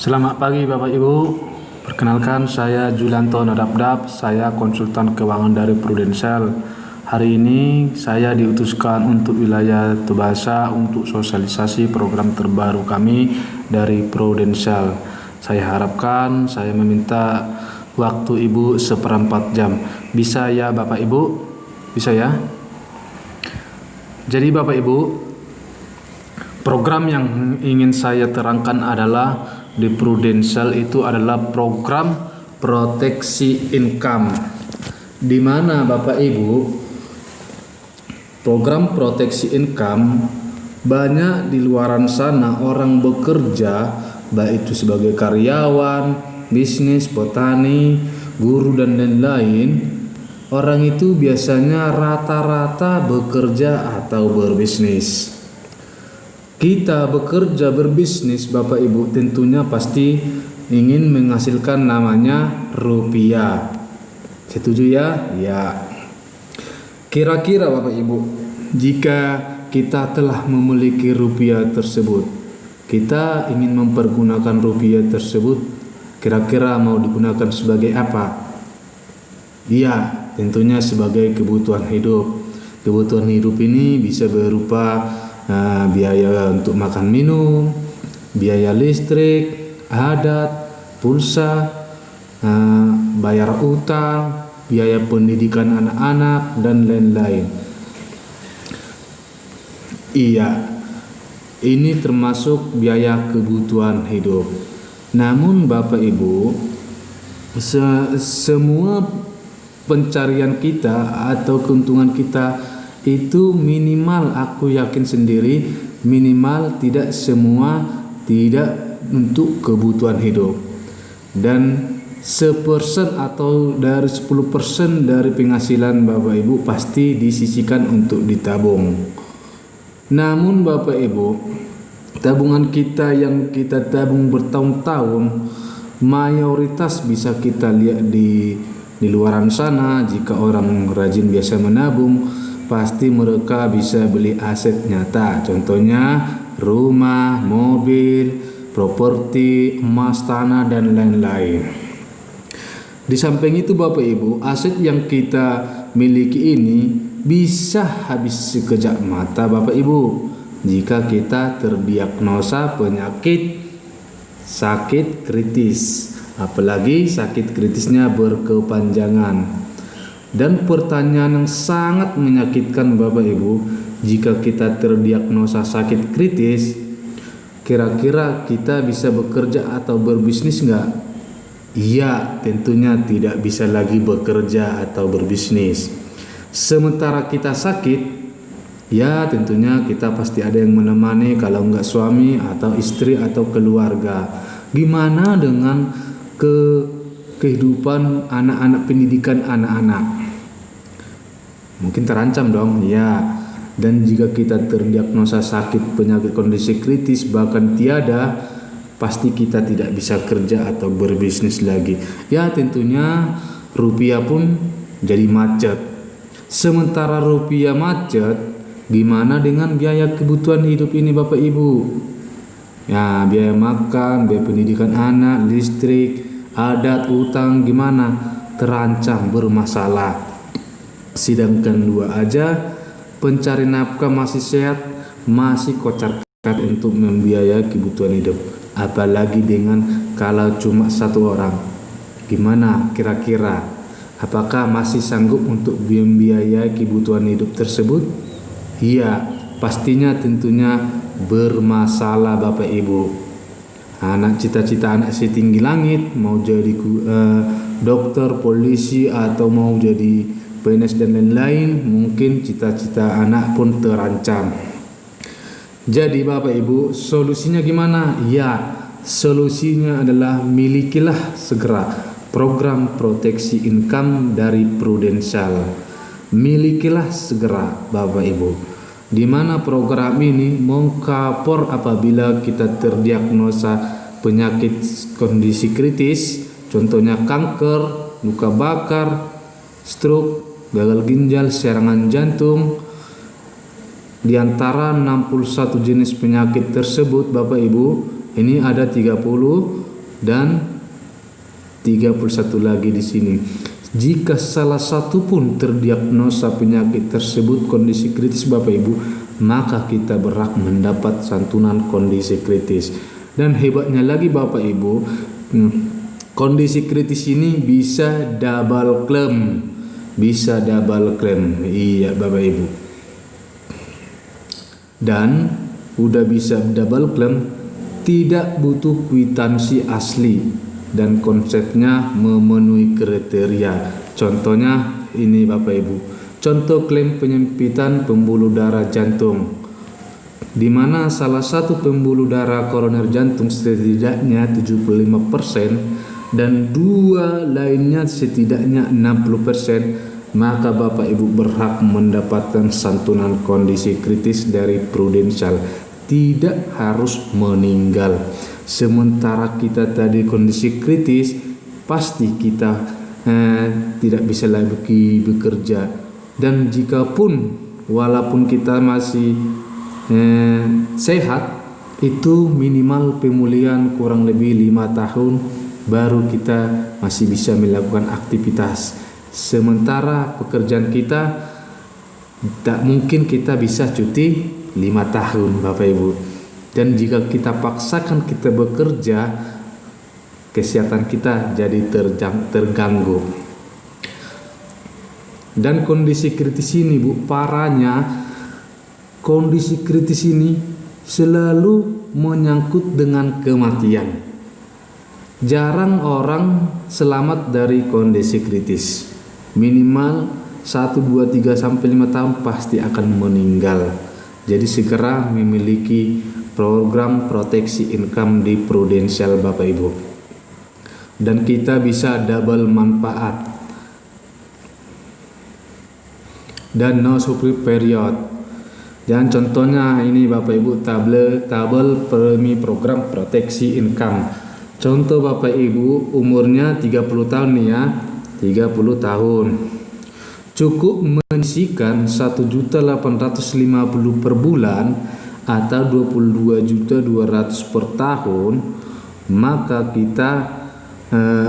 Selamat pagi Bapak Ibu. Perkenalkan saya Julianto Nadabdab, saya konsultan keuangan dari Prudential. Hari ini saya diutuskan untuk wilayah Tubasa untuk sosialisasi program terbaru kami dari Prudential. Saya harapkan saya meminta waktu Ibu seperempat jam. Bisa ya Bapak Ibu? Bisa ya? Jadi Bapak Ibu, program yang ingin saya terangkan adalah di Prudential itu adalah program proteksi income, di mana Bapak Ibu program proteksi income banyak di luaran sana orang bekerja, baik itu sebagai karyawan, bisnis, petani, guru dan lain-lain. Orang itu biasanya rata-rata bekerja atau berbisnis. Kita bekerja berbisnis Bapak Ibu tentunya pasti ingin menghasilkan namanya rupiah. Setuju ya? Ya. Kira-kira Bapak Ibu, jika kita telah memiliki rupiah tersebut, kita ingin mempergunakan rupiah tersebut, kira-kira mau digunakan sebagai apa? Ya, tentunya sebagai kebutuhan hidup. Kebutuhan hidup ini bisa berupa biaya untuk makan minum, biaya listrik, adat, pulsa, bayar utang, biaya pendidikan anak-anak dan lain-lain. Iya, ini termasuk biaya kebutuhan hidup. Namun Bapak Ibu, semua pencarian kita atau keuntungan kita itu minimal, aku yakin sendiri minimal tidak semua tidak untuk kebutuhan hidup, dan 1% atau dari 10% dari penghasilan Bapak Ibu pasti disisihkan untuk ditabung. Namun Bapak Ibu, tabungan kita yang kita tabung bertahun-tahun mayoritas bisa kita lihat di luaran sana. Jika orang rajin biasa menabung, pasti mereka bisa beli aset nyata, contohnya rumah, mobil, properti, emas, tanah dan lain-lain. Di samping itu Bapak Ibu, aset yang kita miliki ini bisa habis sekejap mata Bapak Ibu jika kita terdiagnosa penyakit sakit kritis, apalagi sakit kritisnya berkepanjangan. Dan pertanyaan yang sangat menyakitkan Bapak Ibu, jika kita terdiagnosa sakit kritis, kira-kira kita bisa bekerja atau berbisnis enggak? Iya, tentunya tidak bisa lagi bekerja atau berbisnis. Sementara kita sakit, ya tentunya kita pasti ada yang menemani, kalau enggak suami atau istri atau keluarga. Gimana dengan kehidupan anak-anak, pendidikan anak-anak? Mungkin terancam dong, ya. Dan jika kita terdiagnosa sakit, penyakit, kondisi kritis, bahkan tiada, pasti kita tidak bisa kerja atau berbisnis lagi. Ya tentunya rupiah pun jadi macet. Sementara rupiah macet, gimana dengan biaya kebutuhan hidup ini Bapak Ibu? Ya, biaya makan, biaya pendidikan anak, listrik, adat, utang, gimana? Terancam, bermasalah. Sedangkan dua aja pencari nafkah masih sehat, masih kocar-kacir untuk membiayai kebutuhan hidup. Apalagi dengan kalau cuma satu orang, gimana kira-kira? Apakah masih sanggup untuk membiayai kebutuhan hidup tersebut? Iya, pastinya tentunya bermasalah Bapak Ibu. Anak cita-cita anak setinggi langit, mau jadi dokter, polisi, atau mau jadi PNS dan lain-lain, mungkin cita-cita anak pun terancam. Jadi Bapak Ibu, solusinya gimana? Ya, solusinya adalah milikilah segera program proteksi income dari Prudential. Milikilah segera Bapak Ibu, di mana program ini mengcover apabila kita terdiagnosa penyakit kondisi kritis, contohnya kanker, luka bakar, stroke, gagal ginjal, serangan jantung. Di antara 61 jenis penyakit tersebut Bapak Ibu, ini ada 30 Dan 31 lagi di sini. Jika salah satu pun terdiagnosa penyakit tersebut kondisi kritis Bapak Ibu, maka kita berhak mendapat santunan kondisi kritis. Dan hebatnya lagi Bapak Ibu, kondisi kritis ini bisa double claim. Bisa double claim. Iya Bapak Ibu. Dan udah bisa double claim, tidak butuh kwitansi asli dan konsepnya memenuhi kriteria. Contohnya ini Bapak Ibu. Contoh klaim penyempitan pembuluh darah jantung, di mana salah satu pembuluh darah koroner jantung setidaknya 75% dan dua lainnya setidaknya 60%, maka Bapak Ibu berhak mendapatkan santunan kondisi kritis dari Prudential. Tidak harus meninggal. Sementara kita tadi kondisi kritis, pasti kita tidak bisa lagi bekerja. Dan jikapun walaupun kita masih sehat, itu minimal pemulihan kurang lebih 5 tahun baru kita masih bisa melakukan aktivitas. Sementara pekerjaan kita tak mungkin kita bisa cuti 5 tahun Bapak Ibu. Dan jika kita paksakan kita bekerja, kesehatan kita jadi terganggu. Dan kondisi kritis ini Bu, parahnya kondisi kritis ini selalu menyangkut dengan kematian. Jarang orang selamat dari kondisi kritis. Minimal 1, 2, 3 sampai 5 tahun pasti akan meninggal. Jadi segera memiliki program proteksi income di Prudential Bapak Ibu. Dan kita bisa double manfaat. Dan no supply period. Dan contohnya ini Bapak Ibu tabel premi program proteksi income. Contoh Bapak Ibu umurnya 30 tahun nih ya. 30 tahun. Cukup menyisihkan 1.850 per bulan atau 22.200 per tahun, maka kita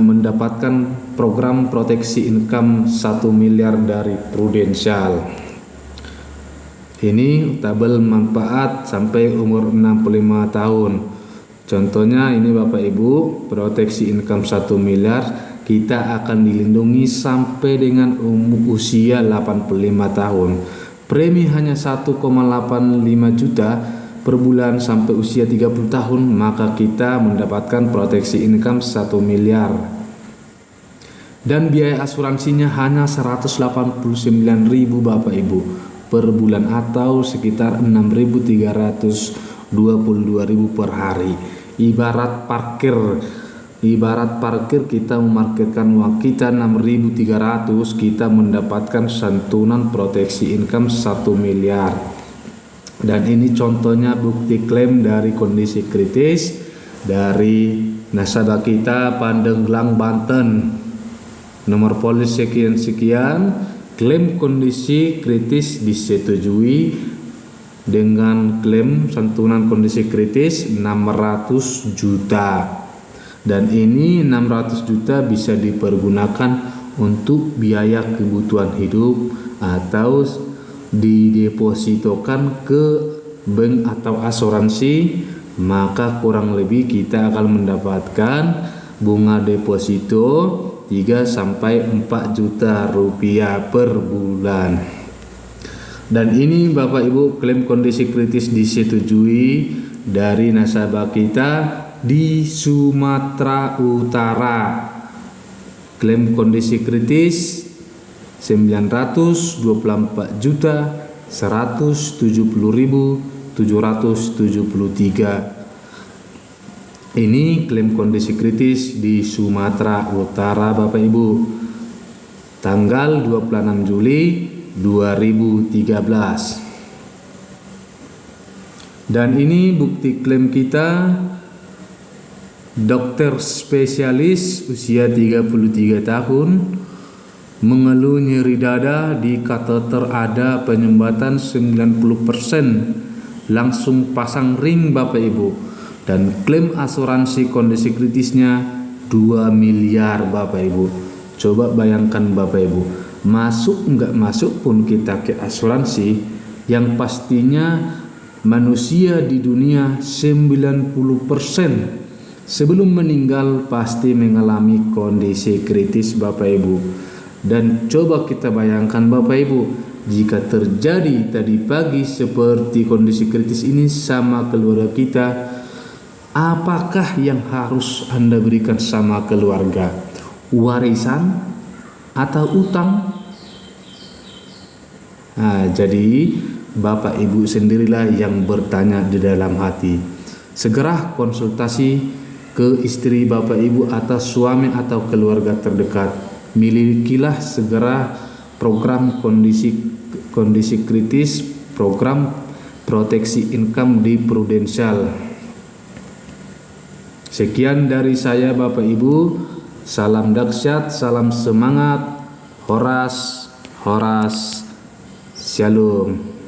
mendapatkan program proteksi income 1 miliar dari Prudential. Ini tabel manfaat sampai umur 65 tahun. Contohnya ini Bapak Ibu, proteksi income 1 miliar, kita akan dilindungi sampai dengan usia 85 tahun. Premi hanya 1,85 juta per bulan sampai usia 30 tahun, maka kita mendapatkan proteksi income 1 miliar. Dan biaya asuransinya hanya 189.000 Bapak Ibu per bulan atau sekitar 6.322.000 per hari. Ibarat parkir kita memarkirkan uang kita 6.300, kita mendapatkan santunan proteksi income 1 miliar. Dan ini contohnya bukti klaim dari kondisi kritis dari nasabah kita Pandeglang Banten. Nomor polis sekian-sekian, klaim kondisi kritis disetujui dengan klaim santunan kondisi kritis 600 juta. Dan ini 600 juta bisa dipergunakan untuk biaya kebutuhan hidup atau didepositokan ke bank atau asuransi, maka kurang lebih kita akan mendapatkan bunga deposito 3 sampai 4 juta rupiah per bulan. Dan ini Bapak Ibu klaim kondisi kritis disetujui dari nasabah kita di Sumatera Utara. Klaim kondisi kritis 924.170.773. Ini klaim kondisi kritis di Sumatera Utara Bapak Ibu. Tanggal 26 Juli 2013. Dan ini bukti klaim kita. Dokter spesialis usia 33 tahun mengeluh nyeri dada, di kateter ada penyumbatan 90%, langsung pasang ring Bapak Ibu. Dan klaim asuransi kondisi kritisnya 2 miliar Bapak Ibu. Coba bayangkan Bapak Ibu, masuk nggak masuk pun kita ke asuransi, yang pastinya manusia di dunia 90% sebelum meninggal pasti mengalami kondisi kritis Bapak Ibu. Dan coba kita bayangkan Bapak Ibu, jika terjadi tadi pagi seperti kondisi kritis ini sama keluarga kita, apakah yang harus Anda berikan sama keluarga? Warisan atau utang? Nah, jadi Bapak Ibu sendirilah yang bertanya di dalam hati. Segera konsultasi ke istri Bapak Ibu atau suami atau keluarga terdekat. Milikilah segera program kondisi kritis, program proteksi income di Prudential. Sekian dari saya Bapak Ibu. Salam dahsyat, salam semangat. Horas, Shalom.